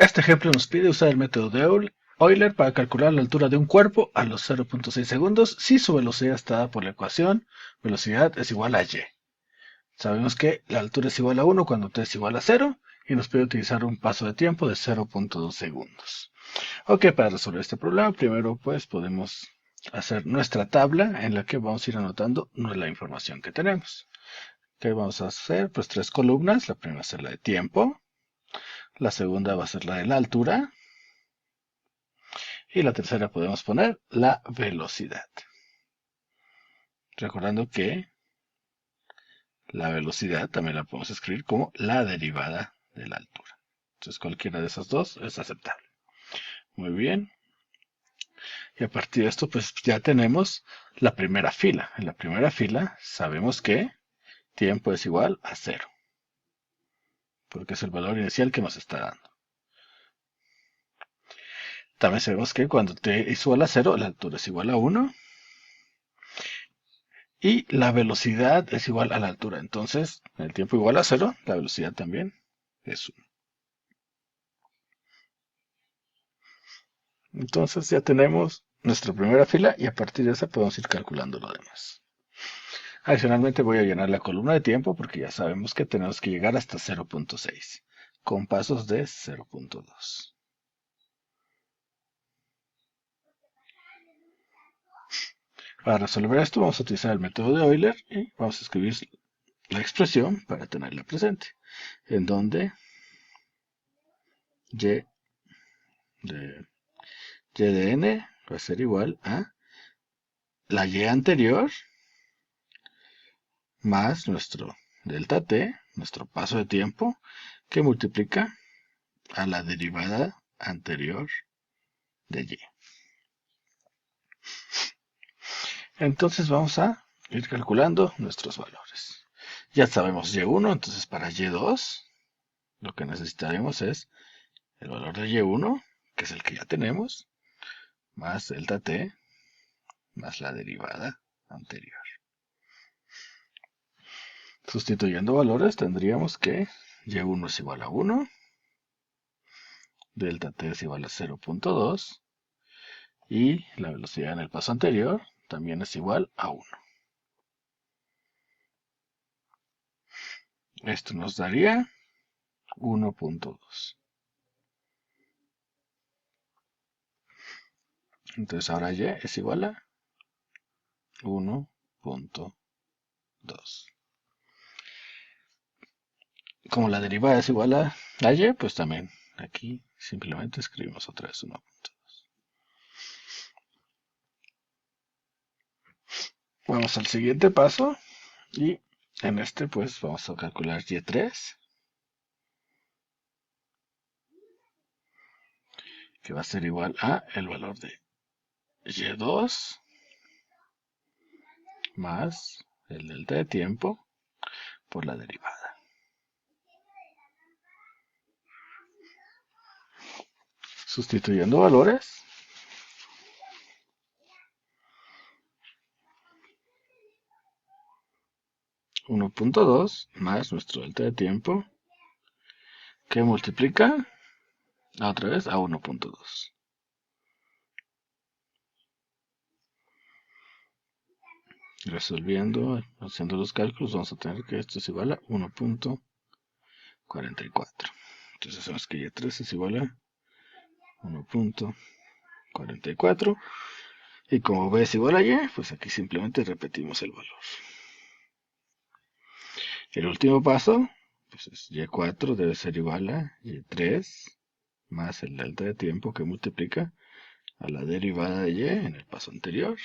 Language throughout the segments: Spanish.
Este ejemplo nos pide usar el método de Euler para calcular la altura de un cuerpo a los 0.6 segundos si su velocidad está dada por la ecuación velocidad es igual a y. Sabemos que la altura es igual a 1 cuando t es igual a 0 y nos pide utilizar un paso de tiempo de 0.2 segundos. Ok, para resolver este problema, primero pues podemos hacer nuestra tabla en la que vamos a ir anotando la información que tenemos. ¿Qué vamos a hacer? Pues tres columnas. La primera va a ser la de tiempo, la segunda va a ser la de la altura y la tercera podemos poner la velocidad. Recordando que la velocidad también la podemos escribir como la derivada de la altura. Entonces cualquiera de esas dos es aceptable. Muy bien. Y a partir de esto pues ya tenemos la primera fila. En la primera fila sabemos que tiempo es igual a 0. Porque es el valor inicial que nos está dando. También sabemos que cuando t es igual a 0, la altura es igual a 1. Y la velocidad es igual a la altura. Entonces, el tiempo igual a 0, la velocidad también es 1. Entonces ya tenemos nuestra primera fila y a partir de esa podemos ir calculando lo demás. Adicionalmente voy a llenar la columna de tiempo porque ya sabemos que tenemos que llegar hasta 0.6 con pasos de 0.2. Para resolver esto vamos a utilizar el método de Euler y vamos a escribir la expresión para tenerla presente, en donde y de n va a ser igual a la y anterior más nuestro delta t, nuestro paso de tiempo, que multiplica a la derivada anterior de y. Entonces vamos a ir calculando nuestros valores. Ya sabemos y1, entonces para y2 lo que necesitaremos es el valor de y1, que es el que ya tenemos, más delta t, más la derivada anterior. Sustituyendo valores tendríamos que y1 es igual a 1, delta t es igual a 0.2 y la velocidad en el paso anterior también es igual a 1. Esto nos daría 1.2. Entonces ahora y es igual a 1.2. Como la derivada es igual a y, pues también aquí simplemente escribimos otra vez 1.2. Vamos al siguiente paso y en este pues vamos a calcular y3, que va a ser igual a el valor de y2 más el delta de tiempo por la derivada. Sustituyendo valores, 1.2 más nuestro delta de tiempo, que multiplica otra vez a 1.2. Resolviendo, haciendo los cálculos, vamos a tener que esto es igual a 1.44. Entonces hacemos que y3 es igual a 1.44. Y como b es igual a y, pues aquí simplemente repetimos el valor. El último paso, pues es y4 debe ser igual a y3 más el delta de tiempo que multiplica a la derivada de y en el paso anterior.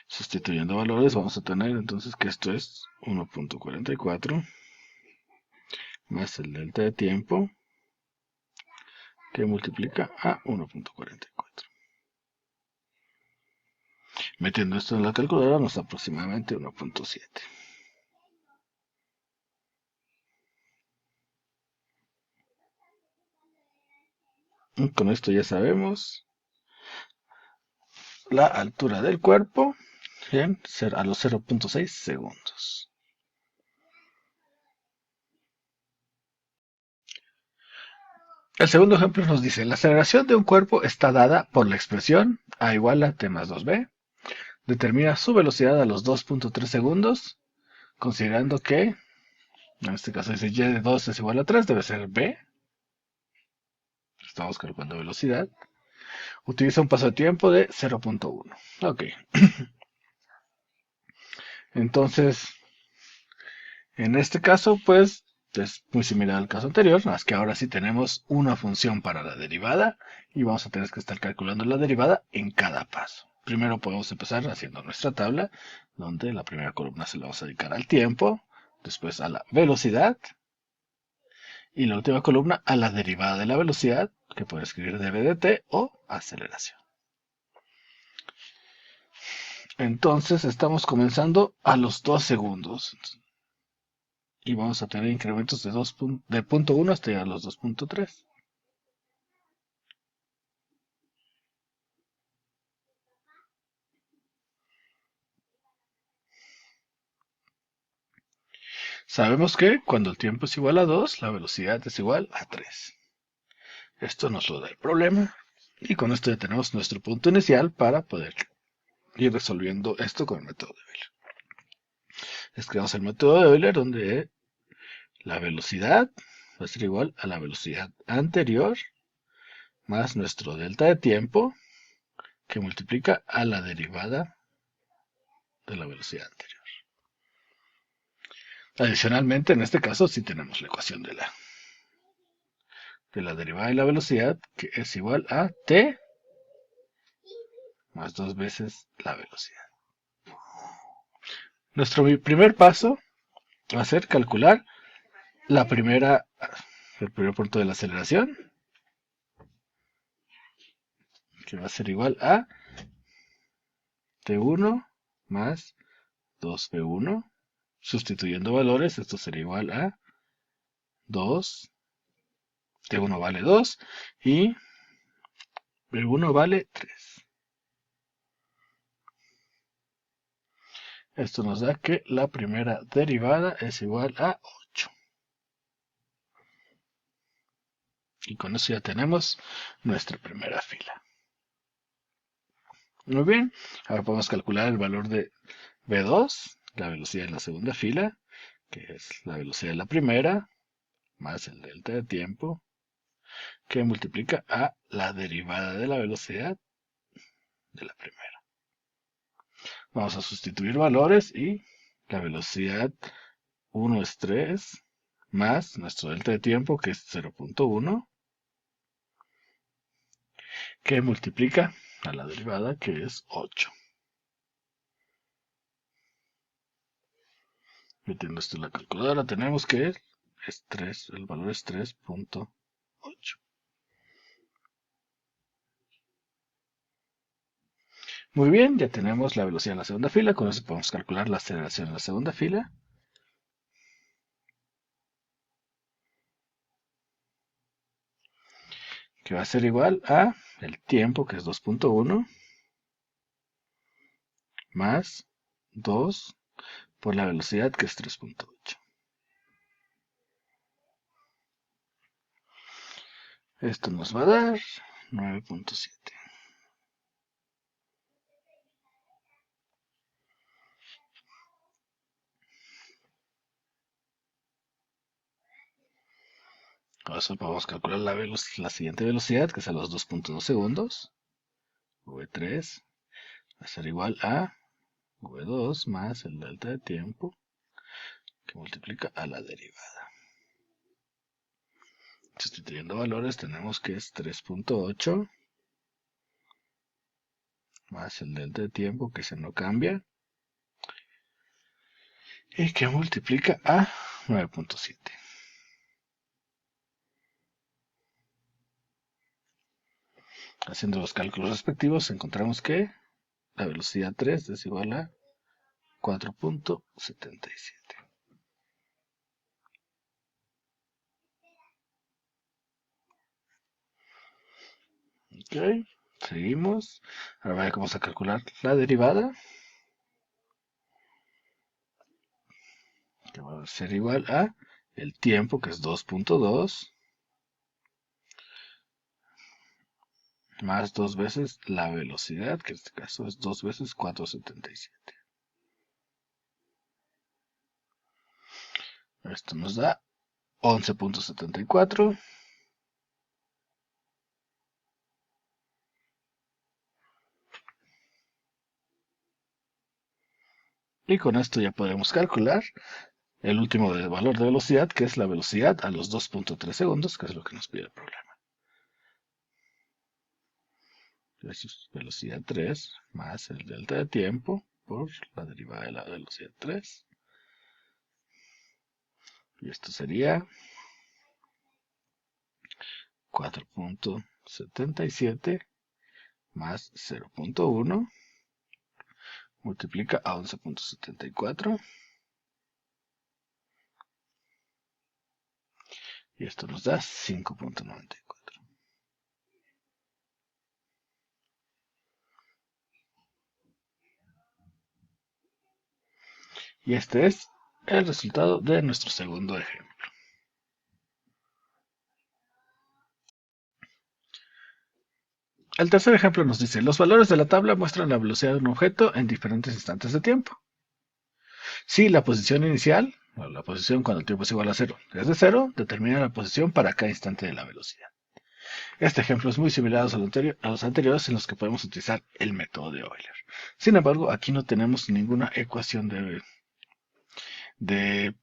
Sustituyendo valores vamos a tener entonces que esto es 1.44 más el delta de tiempo que multiplica a 1.44. Metiendo esto en la calculadora nos da aproximadamente 1.7. Con esto ya sabemos la altura del cuerpo a los 0.6 segundos. El segundo ejemplo nos dice, la aceleración de un cuerpo está dada por la expresión a igual a t más 2b. Determina su velocidad a los 2.3 segundos, considerando que, en este caso dice y de 2 es igual a 3, debe ser b. Estamos calculando velocidad. Utiliza un paso de tiempo de 0.1. Ok, entonces, en este caso, pues, es muy similar al caso anterior, más que ahora sí tenemos una función para la derivada y vamos a tener que estar calculando la derivada en cada paso. Primero podemos empezar haciendo nuestra tabla, donde la primera columna se la vamos a dedicar al tiempo, después a la velocidad y la última columna a la derivada de la velocidad, que puede escribir dv dt o aceleración. Entonces estamos comenzando a los 2 segundos. Y vamos a tener incrementos de punto 1 hasta llegar a los 2.3. Sabemos que cuando el tiempo es igual a 2, la velocidad es igual a 3. Esto nos lo da el problema. Y con esto ya tenemos nuestro punto inicial para poder ir resolviendo esto con el método de Euler. Escribamos el método de Euler donde la velocidad va a ser igual a la velocidad anterior más nuestro delta de tiempo que multiplica a la derivada de la velocidad anterior. Adicionalmente, en este caso sí tenemos la ecuación de la derivada de la velocidad, que es igual a t más 2 veces la velocidad. Nuestro primer paso va a ser calcular el primer punto de la aceleración, que va a ser igual a t1 más 2v1. Sustituyendo valores, esto sería igual a 2, t1 vale 2 y v1 vale 3. Esto nos da que la primera derivada es igual a 8. Y con eso ya tenemos nuestra primera fila. Muy bien, ahora podemos calcular el valor de V2, la velocidad en la segunda fila, que es la velocidad de la primera, más el delta de tiempo, que multiplica a la derivada de la velocidad de la primera. Vamos a sustituir valores y la velocidad 1 es 3, más nuestro delta de tiempo, que es 0.1, que multiplica a la derivada, que es 8. Metiendo esto en la calculadora, tenemos que es 3, el valor es 3.8. Muy bien, ya tenemos la velocidad en la segunda fila, con eso podemos calcular la aceleración en la segunda fila. Que va a ser igual a el tiempo, que es 2.1, más 2 por la velocidad, que es 3.8. Esto nos va a dar 9.7. Con eso podemos calcular la siguiente velocidad, que es a los 2.2 segundos. V3 va a ser igual a V2 más el delta de tiempo, que multiplica a la derivada. Sustituyendo valores tenemos que es 3.8 más el delta de tiempo, que se no cambia, y que multiplica a 9.7. Haciendo los cálculos respectivos encontramos que la velocidad 3 es igual a 4.77. Ok, seguimos. Ahora vamos a calcular la derivada, que va a ser igual a el tiempo, que es 2.2, más 2 veces la velocidad, que en este caso es 2 veces 477. Esto nos da 11.74. Y con esto ya podemos calcular el último valor de velocidad, que es la velocidad a los 2.3 segundos, que es lo que nos pide el problema. Entonces, velocidad 3 más el delta de tiempo por la derivada de la velocidad 3. Y esto sería 4.77 más 0.1 multiplica a 11.74. Y esto nos da 5.94. Y este es el resultado de nuestro segundo ejemplo. El tercer ejemplo nos dice, los valores de la tabla muestran la velocidad de un objeto en diferentes instantes de tiempo. Si la posición inicial, o la posición cuando el tiempo es igual a 0, es de 0, determina la posición para cada instante de la velocidad. Este ejemplo es muy similar a los anteriores en los que podemos utilizar el método de Euler. Sin embargo, aquí no tenemos ninguna ecuación de la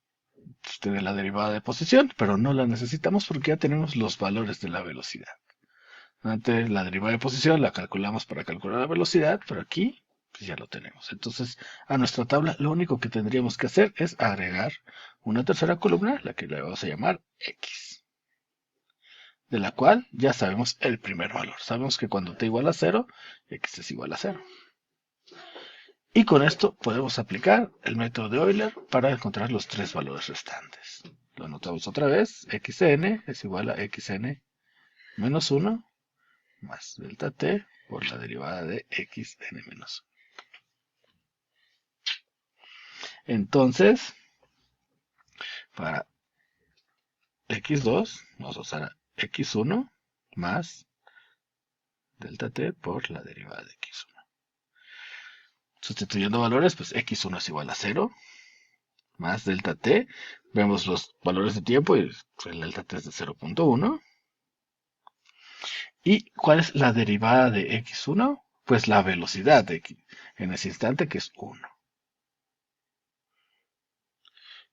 derivada de posición, pero no la necesitamos porque ya tenemos los valores de la velocidad. Antes la derivada de posición la calculamos para calcular la velocidad, pero aquí pues ya lo tenemos. Entonces, a nuestra tabla lo único que tendríamos que hacer es agregar una tercera columna, la que le vamos a llamar X, de la cual ya sabemos el primer valor. Sabemos que cuando t igual a 0, X es igual a 0. Y con esto podemos aplicar el método de Euler para encontrar los tres valores restantes. Lo anotamos otra vez, xn es igual a xn menos 1 más delta t por la derivada de xn menos 1. Entonces, para x2 vamos a usar x1 más delta t por la derivada de x1. Sustituyendo valores, pues x1 es igual a 0 más delta t. Vemos los valores de tiempo y el delta t es de 0.1. ¿Y cuál es la derivada de x1? Pues la velocidad de x en ese instante, que es 1.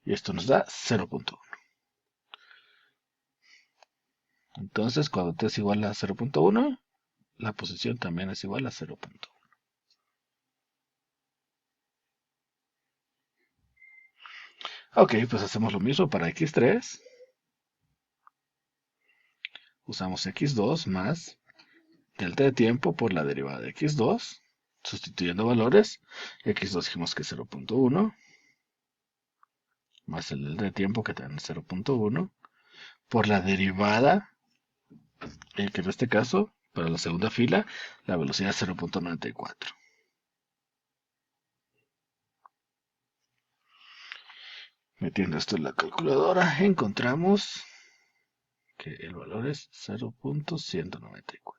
Y esto nos da 0.1. Entonces, cuando t es igual a 0.1, la posición también es igual a 0.1. Ok, pues hacemos lo mismo para x3. Usamos x2 más delta de tiempo por la derivada de x2. Sustituyendo valores, x2 dijimos que es 0.1 más el delta de tiempo que también es 0.1 por la derivada, que en este caso, para la segunda fila, la velocidad es 0.94. Metiendo esto en la calculadora, encontramos que el valor es 0.194.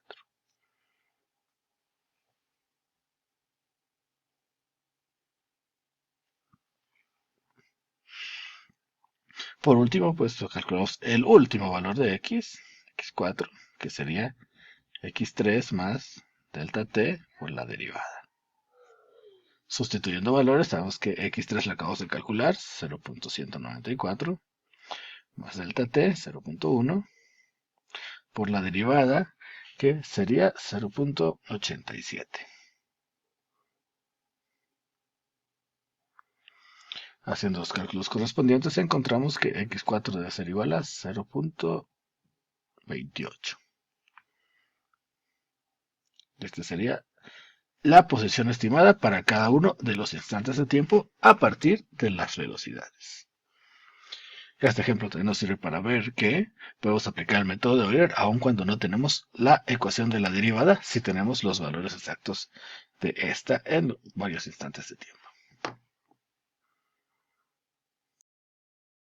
Por último, pues calculamos el último valor de x4, que sería x3 más delta t por la derivada. Sustituyendo valores, sabemos que x3 lo acabamos de calcular, 0.194, más delta t, 0.1, por la derivada, que sería 0.87. Haciendo los cálculos correspondientes, encontramos que x4 debe ser igual a 0.28. Este sería la posición estimada para cada uno de los instantes de tiempo a partir de las velocidades. Este ejemplo también nos sirve para ver que podemos aplicar el método de Euler aun cuando no tenemos la ecuación de la derivada, si tenemos los valores exactos de esta en varios instantes de tiempo.